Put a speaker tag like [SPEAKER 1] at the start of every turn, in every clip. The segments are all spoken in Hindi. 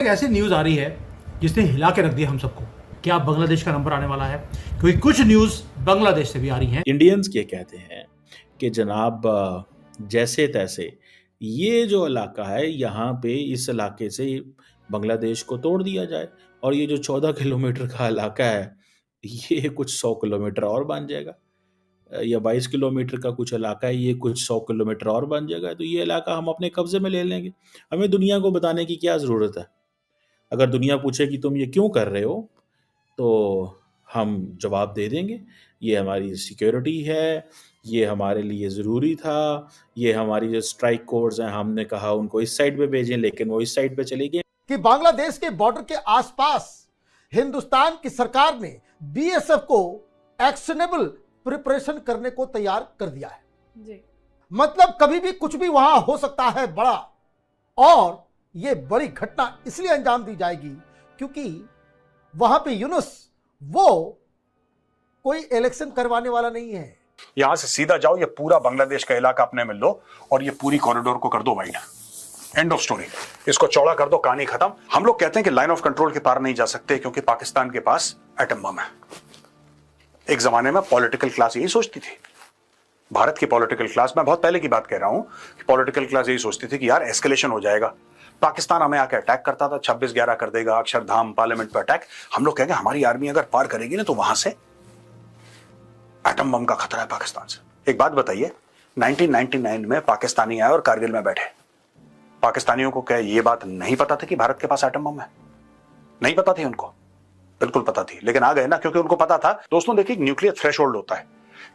[SPEAKER 1] एक ऐसी न्यूज आ रही है जिसने हिला के रख दिया हम सबको। क्या बांग्लादेश का नंबर आने वाला है? क्योंकि कुछ न्यूज बांग्लादेश से भी आ रही हैं।
[SPEAKER 2] इंडियंस ये कहते हैं कि जनाब जैसे तैसे ये जो इलाका है यहाँ पे इस इलाके से बांग्लादेश को तोड़ दिया जाए और ये जो 14 किलोमीटर का इलाका है ये कुछ 100 किलोमीटर और बन जाएगा या 22 किलोमीटर का कुछ इलाका है ये कुछ 100 किलोमीटर और बन जाएगा, तो ये इलाका हम अपने कब्जे में ले लेंगे। हमें दुनिया को बताने की क्या ज़रूरत है? अगर दुनिया पूछे कि तुम ये क्यों कर रहे हो तो हम जवाब दे देंगे, ये हमारी सिक्योरिटी है, ये हमारे लिए ज़रूरी था, ये हमारी जो स्ट्राइक कोर्स हैं हमने कहा उनको इस साइड पे भेजें लेकिन वो इस साइड पे चले गए।
[SPEAKER 3] कि बांग्लादेश के बॉर्डर के आसपास हिंदुस्तान की सरकार ने बीएसएफ को एक्शनेबल प्रिपरेशन करने को तैयार कर दिया है जी। मतलब कभी भी कुछ भी वहां हो सकता है बड़ा, और यह बड़ी घटना इसलिए अंजाम दी जाएगी क्योंकि वहां पे यूनुस वो कोई इलेक्शन करवाने वाला नहीं है।
[SPEAKER 4] यहां से सीधा जाओ, ये पूरा बांग्लादेश का इलाका अपने में लो और ये पूरी कॉरिडोर को कर दो वाइड। End of story. इसको चौड़ा कर दो, कहानी खत्म। हम लोग कहते हैं कि लाइन ऑफ कंट्रोल के पार नहीं जा सकते क्योंकि पाकिस्तान के पास एटम बम है। एक जमाने में पॉलिटिकल क्लास यही सोचती थी, भारत की पॉलिटिकल क्लास, मैं बहुत पहले की बात कह रहा हूं कि पॉलिटिकल क्लास यही सोचती थी कि यार एस्केलेशन हो जाएगा, पाकिस्तान हमें आके अटैक करता था, 26/11 कर देगा, अक्षरधाम पार्लियामेंट पर अटैक। हम लोग कहेंगे हमारी आर्मी अगर पार करेगी ना तो वहां से एटम बम का खतरा है पाकिस्तान से। एक बात बताइए, 1999 में पाकिस्तानी आए और कारगिल में बैठे, पाकिस्तानियों को क्या ये बात नहीं पता था कि भारत के पास एटम बम है? नहीं पता थी उनको? बिल्कुल पता थी, लेकिन आ गए ना क्योंकि उनको पता था। दोस्तों देखिए, न्यूक्लियर थ्रेशोल्ड होता है,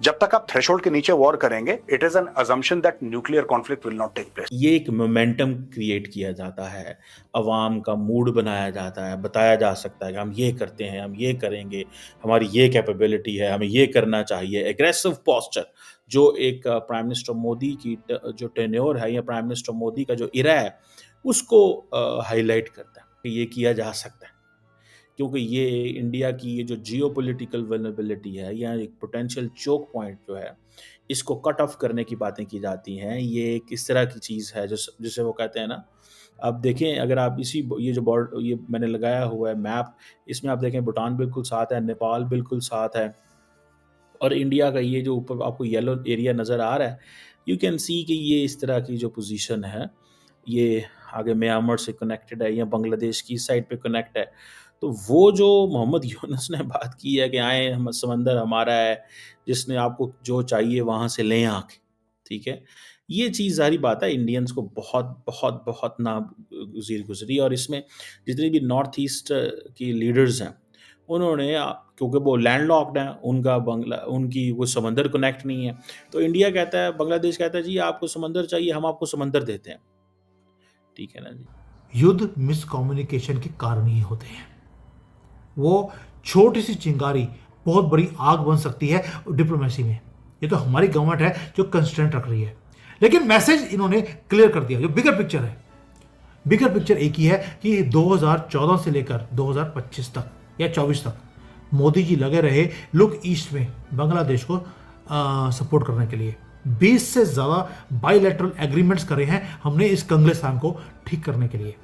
[SPEAKER 4] जब तक आप थ्रेशोल्ड के नीचे वॉर करेंगे it is an assumption that nuclear conflict will not take place.
[SPEAKER 2] ये एक मोमेंटम क्रिएट किया जाता है, अवाम का मूड बनाया जाता है, बताया जा सकता है कि हम ये करते हैं, हम ये करेंगे, हमारी ये कैपेबिलिटी है, हमें ये करना चाहिए। एग्रेसिव पोस्चर जो एक प्राइम मिनिस्टर मोदी की जो टेन्योर है या प्राइम मिनिस्टर मोदी का जो इरा है उसको हाईलाइट करता है कि ये किया जा सकता है, क्योंकि ये इंडिया की ये जो जियोपॉलिटिकल वल्नरेबिलिटी है या एक पोटेंशियल चोक पॉइंट जो है इसको कट ऑफ करने की बातें की जाती हैं। ये एक इस तरह की चीज़ है जो जिसे वो कहते हैं ना, अब देखें अगर आप ये जो बॉर्डर ये मैंने लगाया हुआ है मैप, इसमें आप देखें भूटान बिल्कुल साथ है, नेपाल बिल्कुल साथ है और इंडिया का ये जो ऊपर आपको येलो एरिया नज़र आ रहा है, यू कैन सी कि ये इस तरह की जो पोजीशन है ये आगे म्यांमार से कनेक्टेड है या बांग्लादेश की साइड पे कनेक्ट है। तो वो जो मोहम्मद यूनुस ने बात की है कि आए हम समंदर हमारा है, जिसने आपको जो चाहिए वहाँ से लें आके, ठीक है? ये चीज़ ज़ाहिर बात है इंडियंस को बहुत बहुत बहुत ना गुज़री और इसमें जितने भी नॉर्थ ईस्ट की लीडर्स हैं उन्होंने क्योंकि वो लैंडलॉक्ड हैं, उनकी वो समंदर कनेक्ट नहीं है, तो इंडिया कहता है, बांग्लादेश कहता है जी आपको समंदर चाहिए, हम आपको समंदर देते हैं। ठीक है ना जी।
[SPEAKER 1] युद्ध मिसकम्युनिकेशन के कारण ही होते हैं। वो छोटी सी चिंगारी बहुत बड़ी आग बन सकती है डिप्लोमेसी में। ये तो हमारी गवर्नमेंट है जो कंस्टेंट रख रही है, लेकिन मैसेज इन्होंने क्लियर कर दिया। जो बिगर पिक्चर है, बिगर पिक्चर एक ही है कि 2014 से लेकर 2025 तक या 24 तक मोदी जी लगे रहे लुक ईस्ट में बांग्लादेश को सपोर्ट करने के लिए। 20 से ज़्यादा बाइलेटरल एग्रीमेंट्स करे हैं हमने इस कंगलेस्तान को ठीक करने के लिए।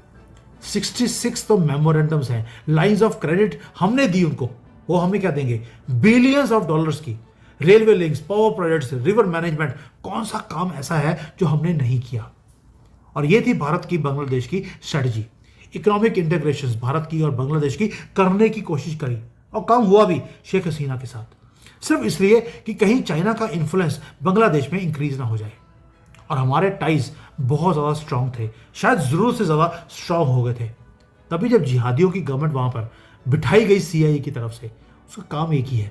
[SPEAKER 1] 66 तो मेमोरेंडम्स हैं, लाइंस ऑफ क्रेडिट हमने दी उनको। वो हमें क्या देंगे? बिलियंस ऑफ डॉलर्स की railway links, power projects, river management. कौन सा काम ऐसा है जो हमने नहीं किया? और ये थी भारत की बांग्लादेश की स्ट्रेटजी। इकोनॉमिक इंटीग्रेशन भारत की और बांग्लादेश की करने की कोशिश करी और काम हुआ भी शेख हसीना के साथ, सिर्फ इसलिए कि कहीं चाइना का इन्फ्लुएंस बांग्लादेश में इंक्रीज ना हो जाए। और हमारे टाइज बहुत ज़्यादा स्ट्रांग थे, शायद ज़रूरत से ज़्यादा स्ट्रांग हो गए थे। तभी जब जिहादियों की गवर्नमेंट वहाँ पर बिठाई गई सीआईए की तरफ से, उसका काम एक ही है,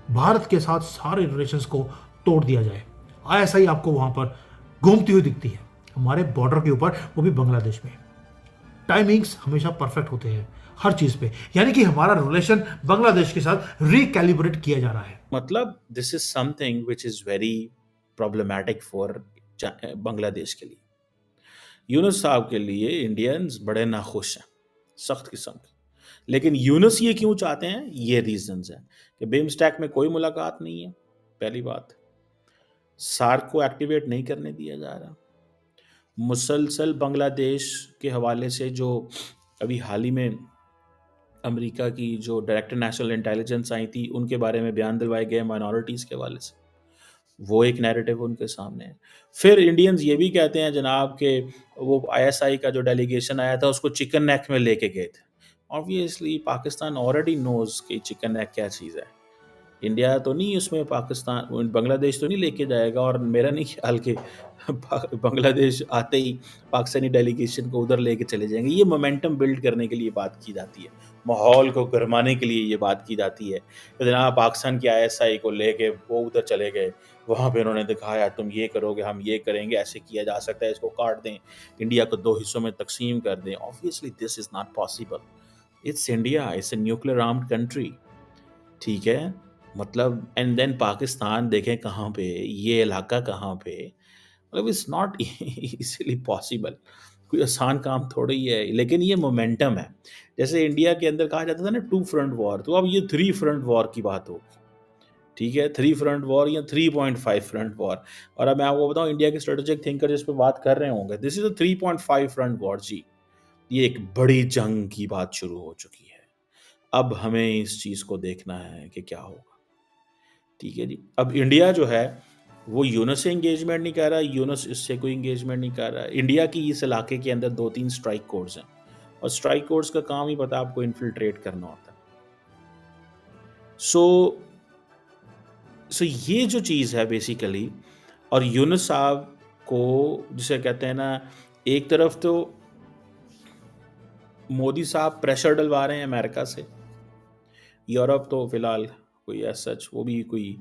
[SPEAKER 1] भारत के साथ सारे रिलेशंस को तोड़ दिया जाए। आईएसआई आपको वहाँ पर घूमती हुई दिखती है हमारे बॉर्डर के ऊपर, वो भी बांग्लादेश में। टाइमिंग्स हमेशा परफेक्ट होते हैं हर चीज़ पे, यानी कि हमारा रिलेशन बांग्लादेश के साथ रिकैलिब्रेट किया जा रहा है।
[SPEAKER 2] मतलब this is something which is very problematic for Bangladesh के लिए। यूनुस साहब के लिए इंडियंस बड़े नाखुश हैं, सख्त किस्म के। लेकिन यूनुस ये क्यों चाहते हैं? ये रीजंस हैं कि बिमस्टैक में कोई मुलाकात नहीं है, पहली बात। सार्क को एक्टिवेट नहीं करने दिया जा रहा। मुसलसल बांग्लादेश के हवाले से जो अभी हाल ही में अमेरिका की जो डायरेक्टर नेशनल इंटेलिजेंस आई थी, उनके बारे में बयान दिलवाए गए माइनॉरिटीज़ के हवाले से, वो एक नैरेटिव उनके सामने है। फिर इंडियंस ये भी कहते हैं जनाब कि वो आईएसआई का जो डेलीगेशन आया था उसको चिकन नेक में लेके गए थे। ऑब्वियसली पाकिस्तान ऑलरेडी नोज़ कि चिकन नेक क्या चीज़ है। इंडिया तो नहीं उसमें, पाकिस्तान बांग्लादेश तो नहीं लेके जाएगा, और मेरा नहीं ख्याल कि बांग्लादेश आते ही पाकिस्तानी डेलीगेशन को उधर लेके चले जाएंगे। ये मोमेंटम बिल्ड करने के लिए बात की जाती है, माहौल को गरमाने के लिए ये बात की जाती है। तो जनाब पाकिस्तान की आईएसआई को लेके वो उधर चले गए, वहाँ पे उन्होंने दिखाया तुम ये करोगे हम ये करेंगे, ऐसे किया जा सकता है, इसको काट दें, इंडिया को 2 हिस्सों में तकसीम कर दें। Obviously this is not possible. It's India, it's a nuclear armed country, ठीक है। मतलब एंड देन पाकिस्तान देखें कहाँ पे, ये इलाका कहाँ पे, मतलब इट्स नॉट इजीली पॉसिबल। कोई आसान काम थोड़ी ही है, लेकिन ये मोमेंटम है। जैसे इंडिया के अंदर कहा जाता था ना 2 फ्रंट वॉर, तो अब ये 3 फ्रंट वॉर की बात होगी, ठीक है। 3 फ्रंट वॉर या 3.5 फ्रंट वॉर। और अब मैं आपको बताऊं, इंडिया के स्ट्रेटेजिक थिंकर जिस पे बात कर रहे होंगे, this is a 3.5 front war जी। ये एक बड़ी जंग की बात शुरू हो चुकी है। अब हमें इस चीज़ को देखना है कि क्या होगा, ठीक है जी। अब इंडिया जो है वो यूनस से इंगेजमेंट नहीं कर रहा, यूनस इससे कोई इंगेजमेंट नहीं कर रहा। इंडिया की इस इलाके के अंदर 2-3 स्ट्राइक कोर्स हैं, और स्ट्राइक कोर्स का काम ही पता आपको इन्फिल्ट्रेट करना होता है। सो ये जो चीज़ है बेसिकली, और यूनस साहब को जिसे कहते हैं ना, एक तरफ तो मोदी साहब प्रेशर डलवा रहे हैं अमेरिका से, यूरोप तो फिलहाल कोई ऐसा वो भी कोई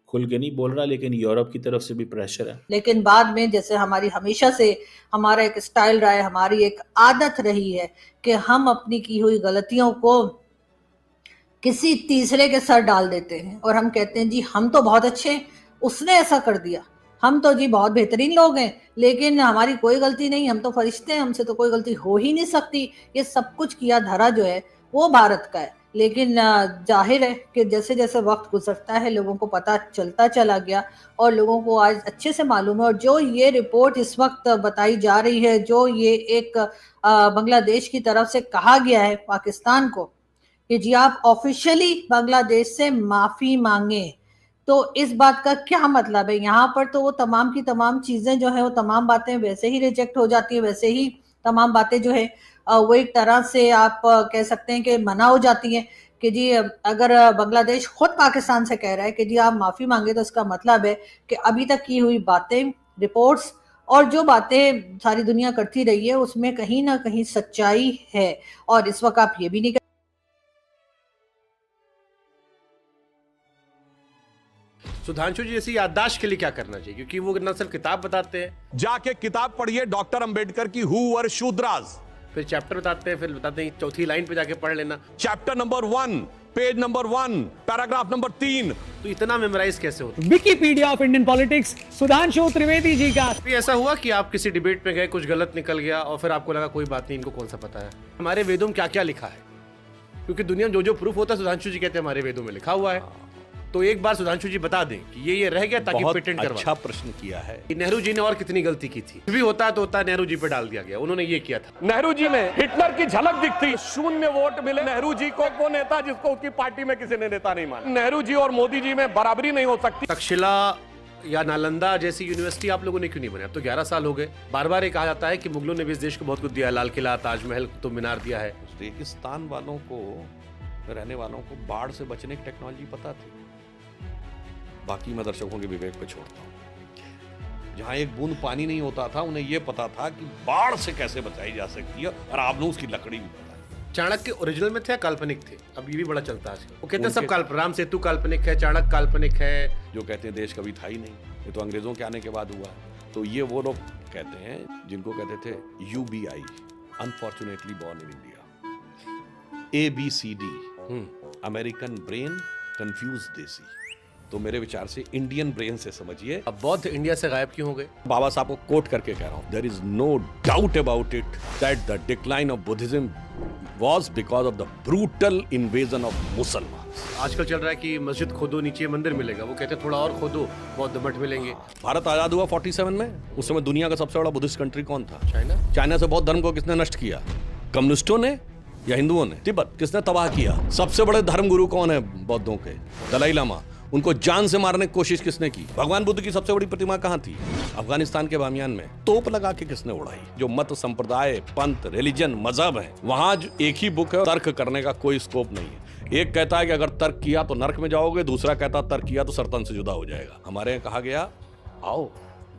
[SPEAKER 2] खुल के नहीं बोल रहा, लेकिन यूरोप की तरफ से भी प्रेशर है।
[SPEAKER 5] लेकिन बाद में जैसे हमारी हमेशा से हमारा एक स्टाइल रहा है, हमारी एक आदत रही है कि हम अपनी की हुई गलतियों को किसी तीसरे के सर डाल देते हैं और हम कहते हैं जी हम तो बहुत अच्छे, उसने ऐसा कर दिया, हम तो जी बहुत बेहतरीन लोग हैं, लेकिन हमारी कोई गलती नहीं, हम तो फरिश्ते हैं, हमसे तो कोई गलती हो ही नहीं सकती। ये सब कुछ किया धरा जो है वो भारत का है। लेकिन जाहिर है कि जैसे जैसे वक्त गुजरता है लोगों को पता चलता चला गया, और लोगों को आज अच्छे से मालूम है। और जो ये रिपोर्ट इस वक्त बताई जा रही है, जो ये एक बांग्लादेश की तरफ से कहा गया है पाकिस्तान को कि जी आप ऑफिशियली बांग्लादेश से माफी मांगे, तो इस बात का क्या मतलब है? यहाँ पर तो वो तमाम की तमाम चीजें जो है वो तमाम बातें वैसे ही रिजेक्ट हो जाती है, वैसे ही तमाम बातें जो है वो एक तरह से आप कह सकते हैं कि मना हो जाती हैं कि जी अगर बांग्लादेश खुद पाकिस्तान से कह रहा है कि जी आप माफी मांगे, तो इसका मतलब है कि अभी तक की हुई बातें, रिपोर्ट्स और जो बातें सारी दुनिया करती रही है उसमें कहीं ना कहीं सच्चाई है। और इस वक्त आप ये भी नहीं
[SPEAKER 6] सुधांशु जी जैसी याददाश्त के लिए क्या करना चाहिए? क्योंकि वो न सिर्फ किताब बताते हैं,
[SPEAKER 7] जाके किताब पढ़िए डॉक्टर अंबेडकर की हु वर शूद्रास,
[SPEAKER 6] फिर चैप्टर बताते हैं, फिर बताते हैं चौथी लाइन पे जाके पढ़ लेना,
[SPEAKER 7] chapter number 1 page number 1 paragraph number 3।
[SPEAKER 6] तो इतना मेमोराइज कैसे होता?
[SPEAKER 8] Wikipedia of Indian politics Sudhanshu Trivedi ji का।
[SPEAKER 6] ऐसा हुआ कि आप किसी डिबेट में गए, कुछ गलत निकल गया और फिर आपको लगा कोई बात नहीं, इनको कौन सा पता है, हमारे वेदों में क्या क्या लिखा है? क्योंकि दुनिया में जो जो प्रूफ होता है सुधांशु जी कहते हैं हमारे वेदों में लिखा हुआ है। तो एक बार सुधांशु जी बता दें कि ये रह गया ताकि पेटेंट करवा।
[SPEAKER 7] अच्छा प्रश्न किया है।
[SPEAKER 6] नेहरू जी ने और कितनी गलती की थी? भी होता तो होता, नेहरू जी पे डाल दिया गया, उन्होंने ये किया था।
[SPEAKER 7] नेहरू जी में हिटलर की झलक दिखती, 0 वोट मिले नेहरू जी को, वो नेता जिसको उसकी पार्टी में किसी ने नेता नहीं माना। नेहरू जी और मोदी जी में बराबरी नहीं हो सकती।
[SPEAKER 6] तक्षशिला या नालंदा जैसी यूनिवर्सिटी आप लोगों ने क्यों नहीं बनाया? अब तो 11 साल हो गए। बार बार ये कहा जाता है कि मुगलों ने भी इस देश को बहुत कुछ दिया, लाल किला, ताजमहल, कुतुब मीनार दिया है।
[SPEAKER 7] रेगिस्तान वालों को, रहने वालों को बाढ़ से बचने की टेक्नोलॉजी पता थी। बाकी मैं दर्शकों के विवेक पे छोड़ता हूँ। जहां एक बूंद पानी नहीं होता था, उन्हें यह पता था कि बाढ़ से कैसे बचाई जा सकती है, और आपने उसकी लकड़ी भी बताई।
[SPEAKER 6] चाणक्य ओरिजिनल में थे या काल्पनिक थे? अब ये भी बड़ा चलता है। वो कहते हैं सब काल्पनिक, राम सेतु काल्पनिक है, चाणक्य काल्पनिक है।
[SPEAKER 7] जो कहते हैं देश कभी था ही नहीं, ये तो अंग्रेजों के आने के बाद हुआ। तो ये वो लोग कहते हैं जिनको कहते थे UBI, unfortunately born in India. ABCD, American brain, confuse देसी। तो मेरे विचार से इंडियन ब्रेन से समझिए।
[SPEAKER 6] अब बौद्ध इंडिया से गायब क्यों हो गए?
[SPEAKER 7] बाबा साहब को कोट करके कह रहा हूं, there is no doubt about it that the decline of Buddhism was because of the brutal invasion of मुसलमान।
[SPEAKER 6] आजकल चल रहा है कि मस्जिद खोदो नीचे मंदिर मिलेगा, वो कहते हैं थोड़ा और खोदो बौद्ध मठ मिलेंगे।
[SPEAKER 7] भारत आजाद हुआ 47 में, उस समय दुनिया का सबसे बड़ा बुद्धिस्ट कंट्री कौन था?
[SPEAKER 6] चाइना।
[SPEAKER 7] चाइना से बौद्ध धर्म को किसने नष्ट किया? कम्युनिस्टों ने। या हिंदुओं ने? तिब्बत किसने तबाह किया? सबसे बड़े धर्मगुरु कौन है बौद्धों के? दलाई लामा। उनको जान से मारने की कोशिश किसने की? भगवान बुद्ध की सबसे बड़ी प्रतिमा कहाँ थी? अफगानिस्तान के बामियान में। तोप लगा के किसने उड़ाई? जो मत संप्रदाय, पंथ, रिलीजन, मजहब है, वहां एक ही बुक है, तर्क करने का कोई स्कोप नहीं है। एक कहता है कि अगर तर्क किया तो नरक में जाओगे, दूसरा कहता तर्क किया तो सरतन से जुदा हो जाएगा। हमारे यहाँ कहा गया आओ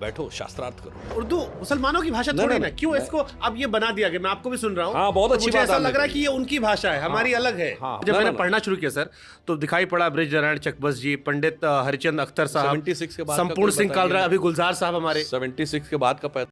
[SPEAKER 7] बैठो शास्त्रार्थ करो।
[SPEAKER 6] उर्दू मुसलमानों की भाषा थोड़ी ना, क्यों इसको अब ये बना दिया गया? मैं आपको भी सुन रहा हूँ।
[SPEAKER 7] हाँ, बहुत अच्छी
[SPEAKER 6] मुझे
[SPEAKER 7] बात
[SPEAKER 6] ऐसा
[SPEAKER 7] आपने
[SPEAKER 6] लग रहा है
[SPEAKER 7] कही।
[SPEAKER 6] कि ये उनकी भाषा है, हमारी अलग है। जब मैंने पढ़ना शुरू किया सर, तो दिखाई पड़ा ब्रिज नारायण चकबस जी, पंडित हरिचंद अख्तर साहब,
[SPEAKER 7] 76 के बाद
[SPEAKER 6] संपूर्ण सिंह कालरा, अभी गुलजार साहब हमारे
[SPEAKER 7] 76 के बाद का